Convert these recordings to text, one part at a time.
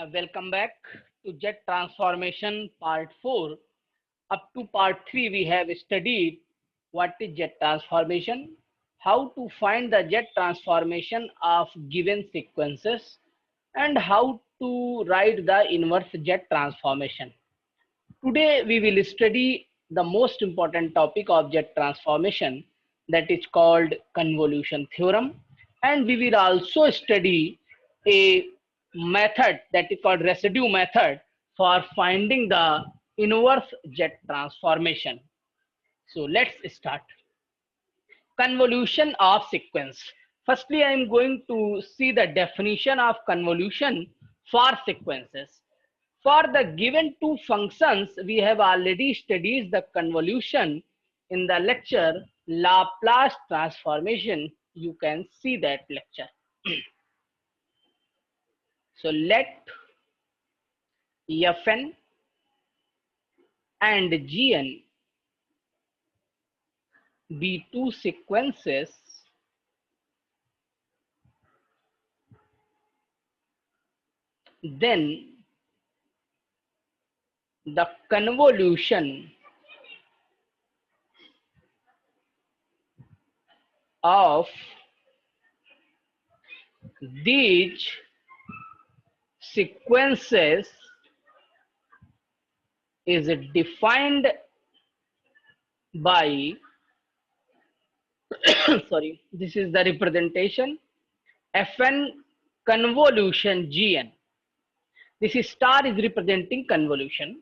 Welcome back to jet transformation part 4. Up to part 3 we have studied what is jet transformation, how to find the jet transformation of given sequences, and how to write the inverse jet transformation. Today we will study the most important topic of jet transformation, that is called convolution theorem, and we will also study a method that is called residue method for finding the inverse jet transformation. So let's start. Convolution of sequence. Firstly, I am going to see the definition of convolution for sequences. For the given two functions, we have already studied the convolution in the lecture Laplace transformation. You can see that lecture. So let Fn and Gn be two sequences then the convolution of these sequences is defined by sorry, this is the representation Fn convolution Gn. This star is representing convolution.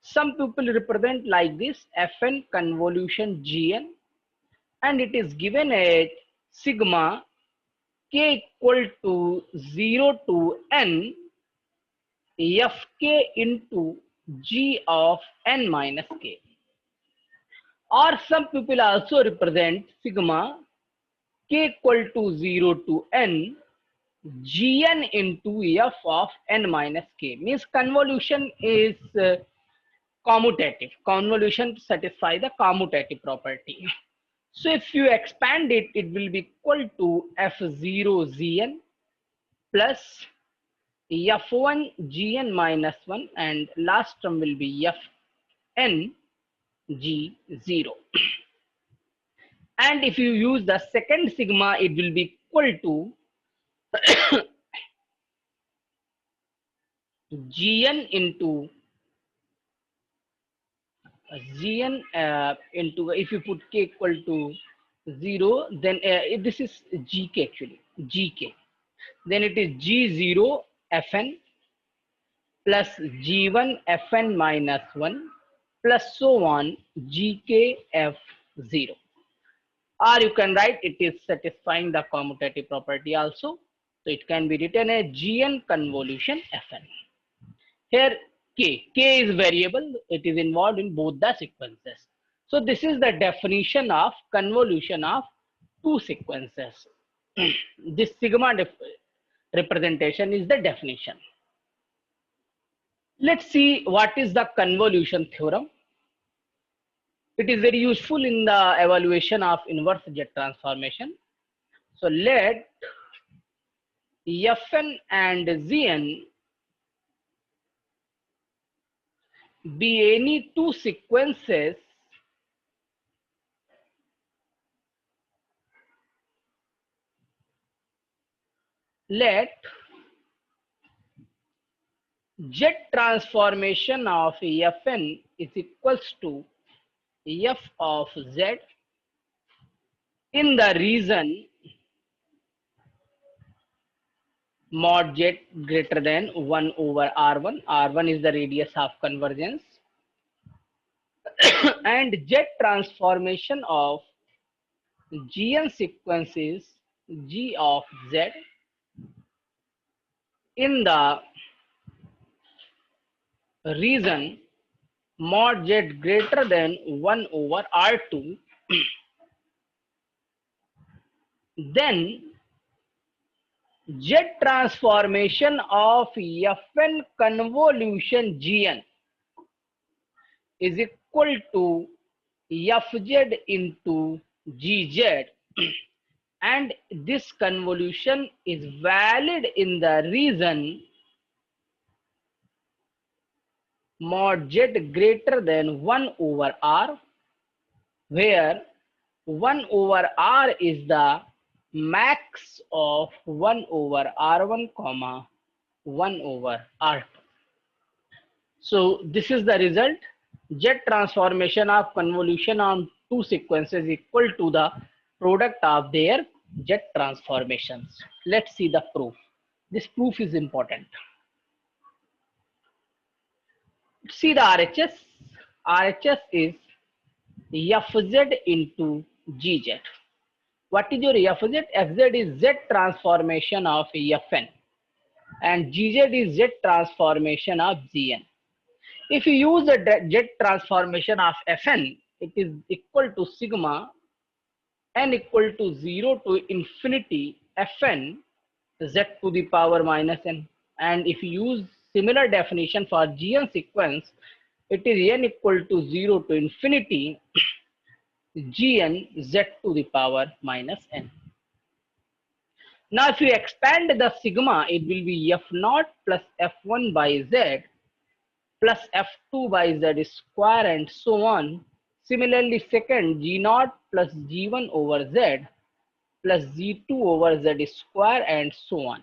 Some people represent like this Fn convolution Gn, and it is given as sigma k equal to 0 to n fk into g of n minus k. Or some people also represent sigma k equal to 0 to n gn into f of n minus k. Means convolution is commutative. Convolution satisfies the commutative property. So if you expand it, it will be equal to f0 gn plus f1 gn minus 1, and last term will be fn g0. And if you use the second sigma, it will be equal to gn into if you put k equal to 0, then this is gk actually, gk. Then it is g0 fn plus g1 fn minus 1 plus so on gk f0. Or you can write it is satisfying the commutative property also. So it can be written as gn convolution fn. Here k is variable, it is involved in both the sequences. So this is the definition of convolution of two sequences. This sigma representation is the definition. Let's see what is the convolution theorem. It is very useful in the evaluation of inverse jet transformation. So let Fn and Gn be any two sequences let jet transformation of Fn is equals to f of z in the region mod z greater than 1 over r1. R1 is the radius of convergence. And jet transformation of Gn sequences g of z in the region mod z greater than 1 over r2, then jet transformation of Fn convolution Gn is equal to Fz into Gz, and this convolution is valid in the region mod z greater than 1 over r, where 1 over r is the max of 1 over r1 comma 1 over r2. So this is the result. Z transformation of convolution on two sequences equal to the product of their Z transformations. Let's see the proof. This proof is important. See the RHS. RHS is Fz into Gz. What is your Fz? Fz is Z transformation of Fn and Gz is Z transformation of Gn. If you use the Z transformation of Fn, it is equal to sigma n equal to 0 to infinity Fn Z to the power minus n. And if you use similar definition for Gn sequence, it is n equal to 0 to infinity Gn Z to the power minus n. Now if you expand the sigma, it will be F0 plus F1 by Z plus F2 by Z square and so on. Similarly, second G0 plus G1 over Z plus G2 over Z square and so on.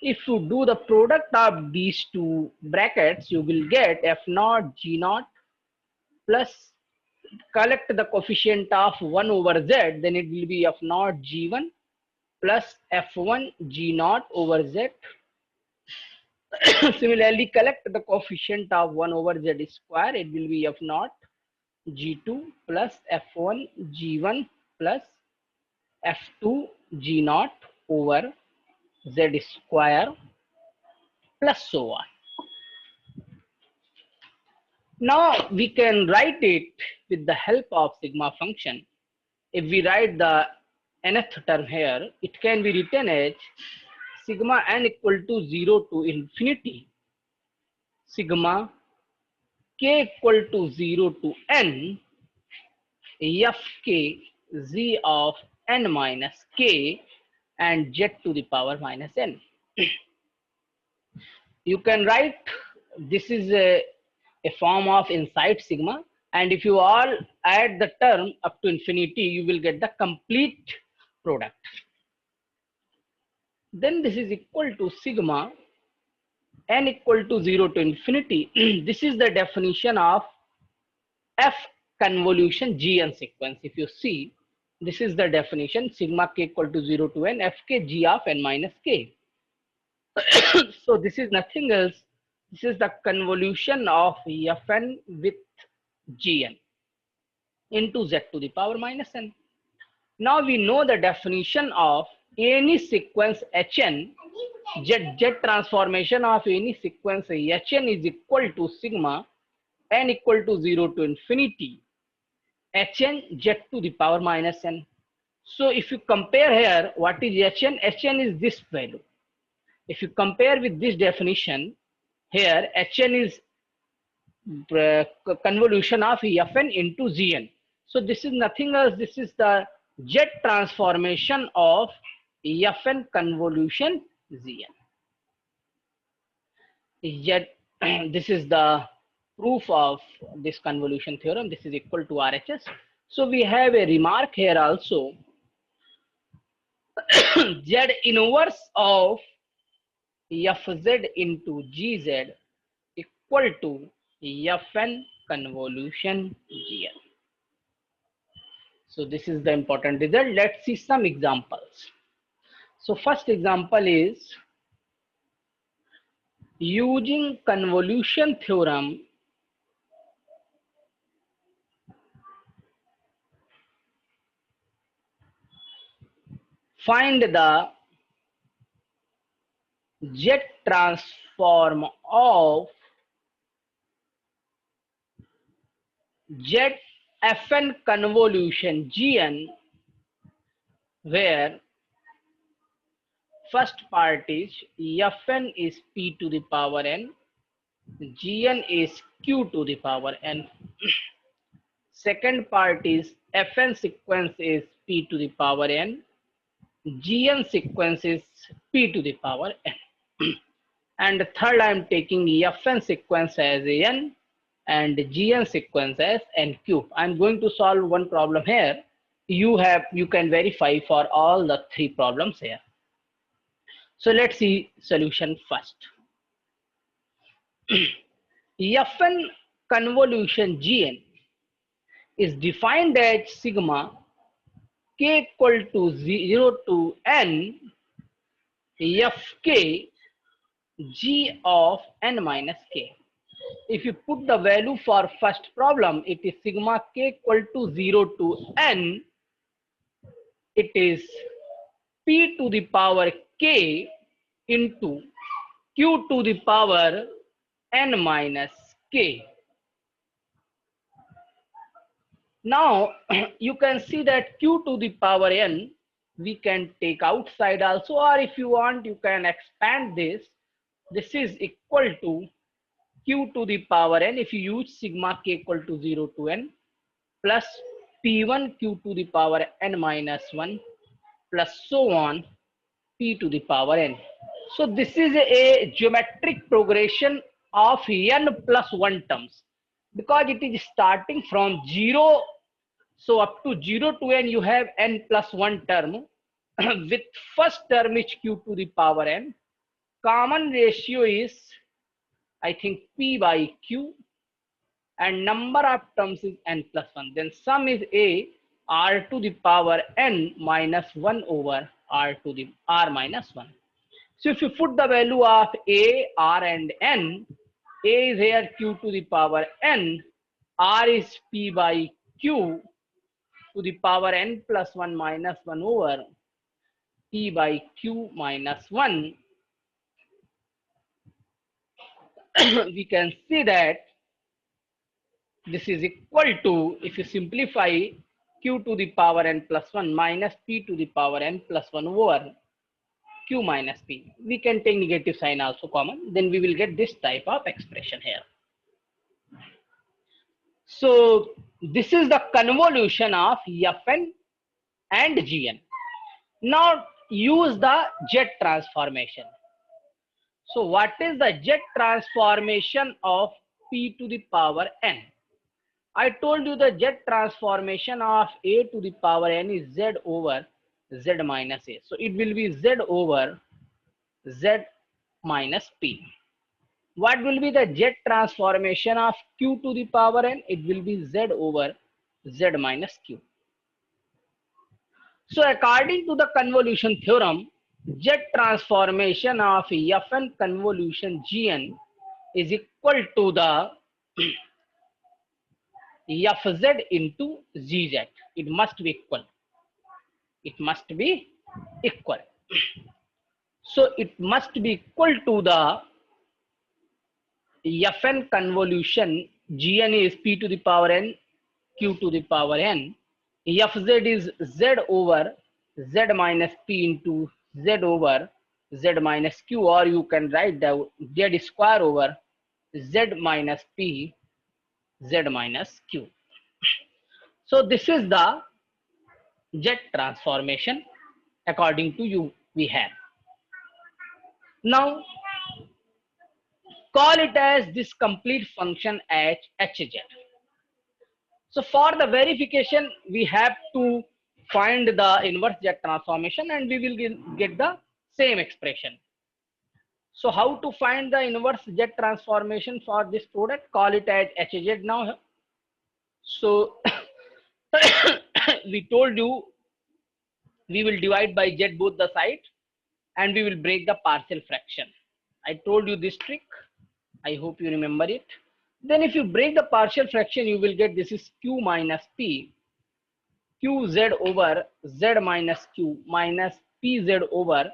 If you do the product of these two brackets, you will get F0 G0 plus collect the coefficient of 1 over Z, then it will be F0 G1 plus F1 G0 over Z. Similarly, collect the coefficient of 1 over Z square, it will be F0 G2 plus F1 G1 plus F2 G0 over Z square plus so on. Now we can write it with the help of sigma function. If we write the nth term here, it can be written as sigma n equal to 0 to infinity sigma k equal to 0 to n fk z of n minus k and z to the power minus n. You can write this is a form of inside sigma, and if you all add the term up to infinity, you will get the complete product. Then this is equal to sigma n equal to 0 to infinity. This is the definition of f convolution Gn sequence. If you see, this is the definition, sigma k equal to 0 to n fk g of n minus k. So this is nothing else. This is the convolution of Fn with Gn into Z to the power minus n. Now we know the definition of any sequence Hn, Z transformation of any sequence Hn is equal to sigma n equal to 0 to infinity Hn Z to the power minus n. So if you compare here, what is Hn? Hn is this value. If you compare with this definition, here Hn is convolution of Fn into Gn. So this is nothing else. This is the Z transformation of Fn convolution Gn. Yet this is the proof of this convolution theorem. This is equal to RHS. So we have a remark here also. Z inverse of Fz into Gz equal to Fn convolution Gn. So this is the important result. Let's see some examples. So first example is using convolution theorem, find the Z transform of Z Fn convolution Gn, where first part is Fn is p to the power n, Gn is q to the power n. Second part is Fn sequence is p to the power n, Gn sequence is p to the power n. And third, I'm taking Fn sequence as n and Gn sequence as n cube. I'm going to solve one problem here. You can verify for all the three problems here. So let's see solution first. Fn convolution Gn is defined as sigma k equal to 0 to n fk g of n minus k. If you put the value for first problem, it is sigma k equal to 0 to n. It is p to the power k into q to the power n minus k. Now you can see that q to the power n we can take outside also, or if you want you can expand this. This is equal to q to the power n if you use sigma k equal to 0 to n plus p1 q to the power n minus 1 plus so on p to the power n. So this is a geometric progression of n plus 1 terms because it is starting from 0. So up to 0 to n you have n plus 1 term with first term is q to the power n. Common ratio is I think p by q and number of terms is n plus 1. Then sum is a r to the power n minus 1 over r to the r minus 1. So if you put the value of a, r and n, a is here q to the power n, r is p by q to the power n plus 1 minus 1 over p by q minus 1. We can see that this is equal to, if you simplify, q to the power n plus 1 minus p to the power n plus 1 over q minus p. We can take negative sign also common. Then we will get this type of expression here. So this is the convolution of Fn and Gn. Now use the Z transformation. So what is the Z transformation of p to the power n? I told you the Z transformation of a to the power n is z over z minus a. So it will be z over z minus p. What will be the Z transformation of q to the power n? It will be z over z minus q. So according to the convolution theorem, Z transformation of Fn convolution Gn is equal to the Fz into Gz. It must be equal. It must be equal. So it must be equal to the Fn convolution. Gn is p to the power n, q to the power n. Fz is z over z minus p into z over z minus q, or you can write down z square over z minus p z minus q. So this is the Z transformation according to you we have. Now call it as this complete function as Hz. So for the verification, we have to find the inverse Z transformation and we will get the same expression. So how to find the inverse Z transformation for this product? Call it as Hz now. So we told you we will divide by Z both the sides and we will break the partial fraction. I told you this trick. I hope you remember it. Then if you break the partial fraction, you will get this is q minus p, qz over z minus q minus pz over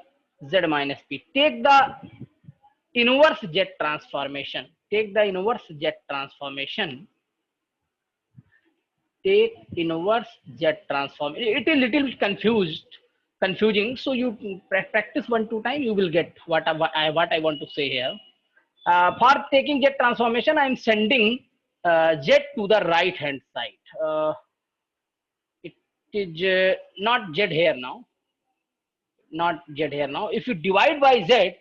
z minus p. Take the inverse Z transformation. Take the inverse Z transformation. Take inverse Z transformation. It is little bit confusing. So you practice 1-2 times, you will get what I want to say here. For taking Z transformation, I am sending Z to the right hand side. It is not Z here now. Not Z here now. If you divide by Z,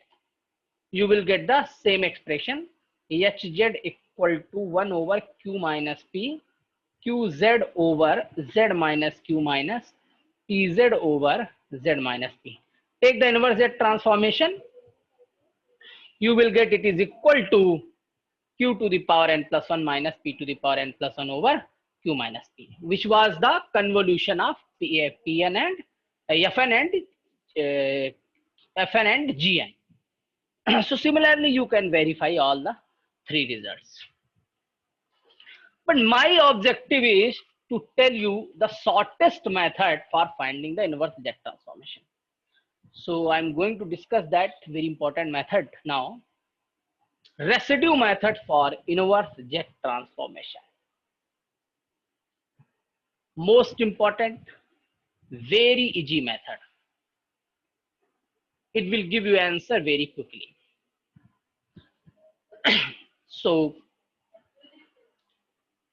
you will get the same expression, Hz equal to 1 over q minus p, qz over z minus q minus pz over z minus p. Take the inverse Z transformation, you will get it is equal to q to the power n plus 1 minus p to the power n plus 1 over q minus p, which was the convolution of Pn and Fn and Fn and Gn. So similarly, you can verify all the three results. But my objective is to tell you the shortest method for finding the inverse Z transformation. So I'm going to discuss that very important method now. Residue method for inverse Z transformation. Most important, very easy method. It will give you answer very quickly. So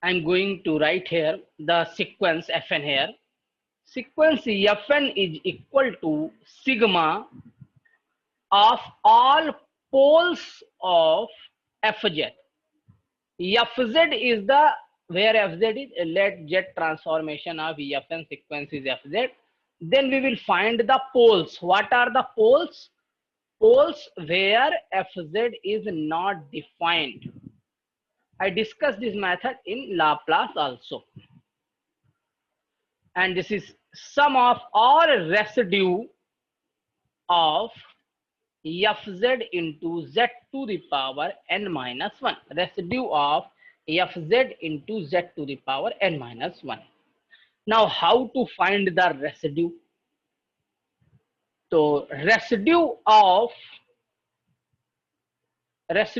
I'm going to write here the sequence Fn here. Sequence Fn is equal to sigma of all poles of Fz. Fz is the, where Fz is, let Z transformation of Fn sequence is Fz. Then we will find the poles. What are the poles? Poles where Fz is not defined. I discussed this method in Laplace also. And this is sum of all residue of Fz into Z to the power n minus 1. Residue of Fz into Z to the power n minus 1. Now, how to find the residue? So, residue of Fz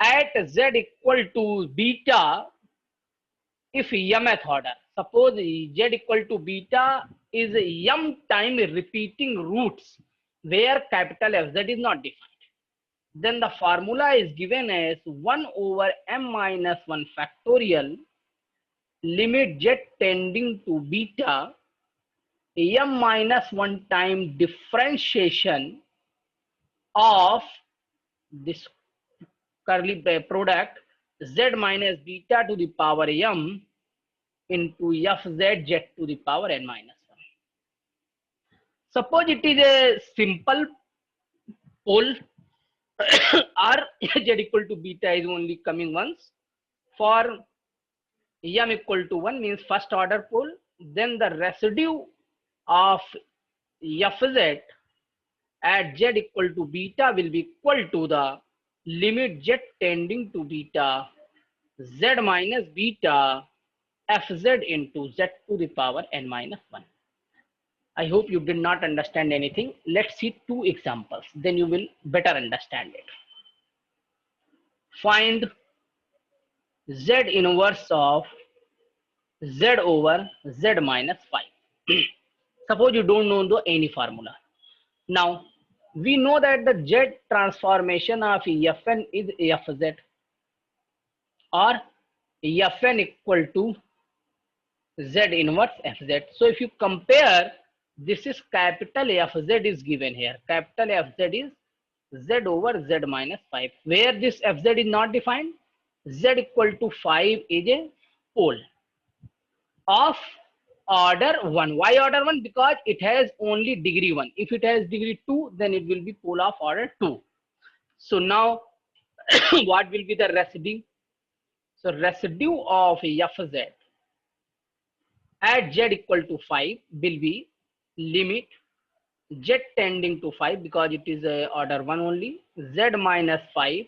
at Z equal to beta if mth order. Suppose Z equal to beta is m time repeating roots where capital Fz is not defined. Then the formula is given as 1 over m minus 1 factorial limit Z tending to beta m minus 1 time differentiation of this curly product Z minus beta to the power m into Fz Z to the power n minus 1. Suppose it is a simple pole or Z equal to beta is only coming once. For m equal to 1 means first order pole, then the residue of Fz at Z equal to beta will be equal to the limit Z tending to beta Z minus beta Fz into Z to the power n minus 1. I hope you did not understand anything. Let's see two examples, then you will better understand it. Find Z inverse of Z over Z minus 5. Suppose you don't know any formula. Now, we know that the Z transformation of Fn is Fz or Fn equal to Z inverse Fz. So if you compare, this is capital Fz is given here. Capital Fz is Z over Z minus 5. Where this Fz is not defined, Z equal to 5 is a pole of order 1. Why order 1? Because it has only degree 1. If it has degree 2, then it will be pole of order 2. So now, what will be the residue? So residue of Fz at Z equal to 5 will be limit Z tending to 5 because it is order 1 only, Z minus 5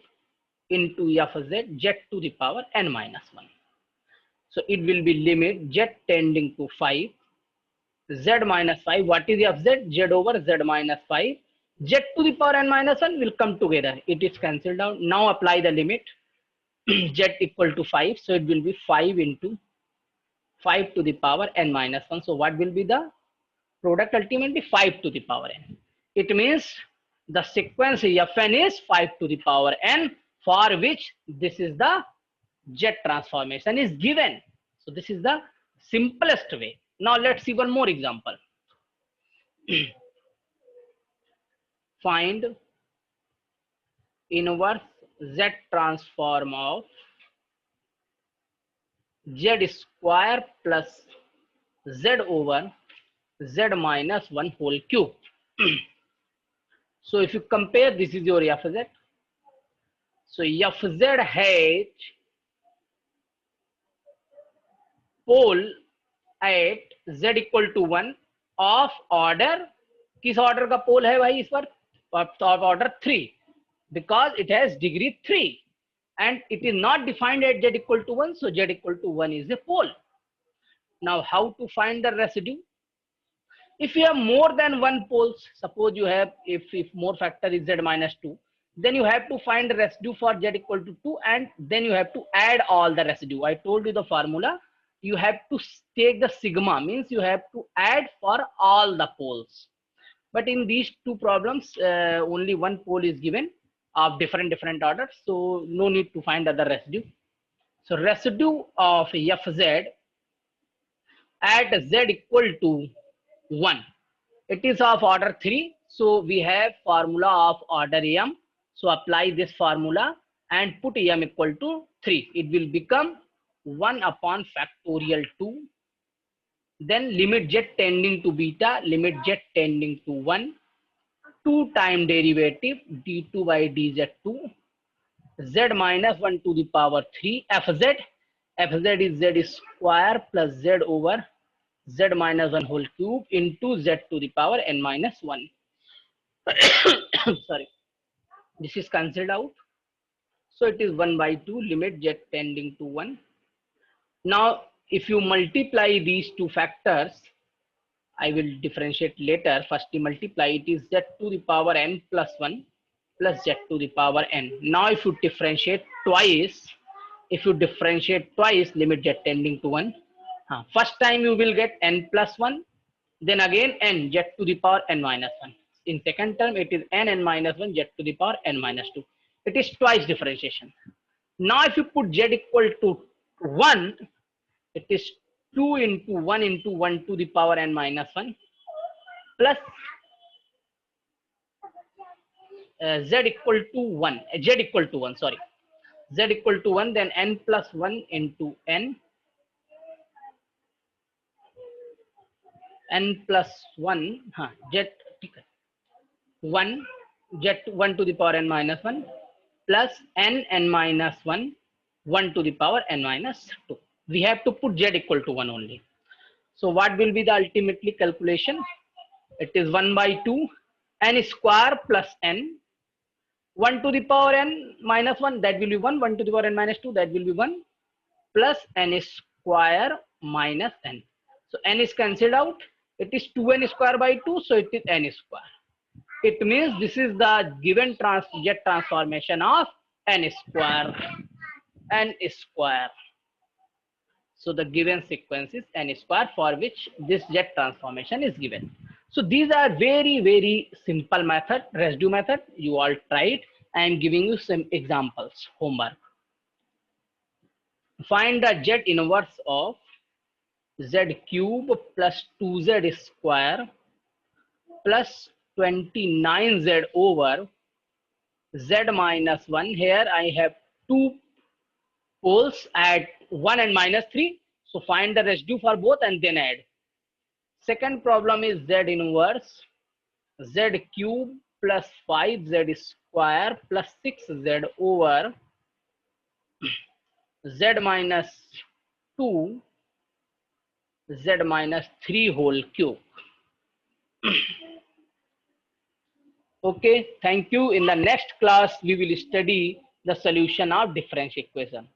into Fz Z to the power n minus 1. So it will be limit Z tending to 5, Z minus 5. What is Fz? Z over Z minus 5. Z to the power n minus 1 will come together. It is cancelled out. Now apply the limit Z equal to 5. So it will be 5 into 5 to the power n minus 1. So what will be the product? Ultimately 5 to the power n. It means the sequence Fn is 5 to the power n, for which this is the Z transformation is given. So this is the simplest way. Now let's see one more example. find inverse Z transform of Z square plus Z over Z minus 1 whole cube. So if you compare, this is your Fz. So Fz has pole at Z equal to 1 of order, किस order का pole है भाई इस पर? Of order 3, because it has degree 3 and it is not defined at Z equal to 1, so Z equal to 1 is a pole. Now how to find the residue? If you have more than one poles, suppose you have, if more factor is Z minus 2, then you have to find the residue for Z equal to 2 and then you have to add all the residue. I told you the formula. You have to take the sigma, means you have to add for all the poles. But in these two problems, only one pole is given of different orders, so no need to find other residue. So residue of Fz at Z equal to 1. It is of order 3, so we have formula of order m. So apply this formula and put m equal to 3. It will become 1 upon factorial 2. Then limit z tending to beta, limit z tending to 1. 2 time derivative d2 by dz2. Z minus 1 to the power 3. Fz is z square plus z over Z minus 1 whole cube into Z to the power n minus 1. Sorry. This is cancelled out. So it is 1 by 2, limit Z tending to 1. Now, if you multiply these two factors, I will differentiate later. First, you multiply, it is Z to the power n plus 1 plus Z to the power n. Now, if you differentiate twice, limit Z tending to 1. First time you will get n plus 1, then again n Z to the power n minus 1. In second term, it is n minus 1 Z to the power n minus 2. It is twice differentiation. Now, if you put Z equal to 1, it is 2 into 1 to the power n minus 1 plus Z equal to 1, sorry. Z equal to 1, then n plus 1 into n plus 1, Z 1 to the power n minus 1 plus n minus 1 to the power n minus 2. We have to put Z equal to 1 only. So what will be the ultimately calculation? It is 1 by 2 n square plus n 1 to the power n minus 1, that will be 1 to the power n minus 2, that will be 1 plus n square minus n. So n is cancelled out. It is 2n square by 2, so it is n square. It means this is the given Z transformation of n square. So the given sequence is n square for which this Z transformation is given. So these are very simple method, residue method. You all try it. I am giving you some examples, homework. Find the Z inverse of Z cube plus 2Z square plus 29Z over Z minus 1. Here I have two poles at 1 and minus 3. So find the residue for both and then add. Second problem is Z inverse Z cube plus 5Z square plus 6Z over Z minus 2 Z minus 3 whole cube. Okay, thank you. In the next class, we will study the solution of differential equation.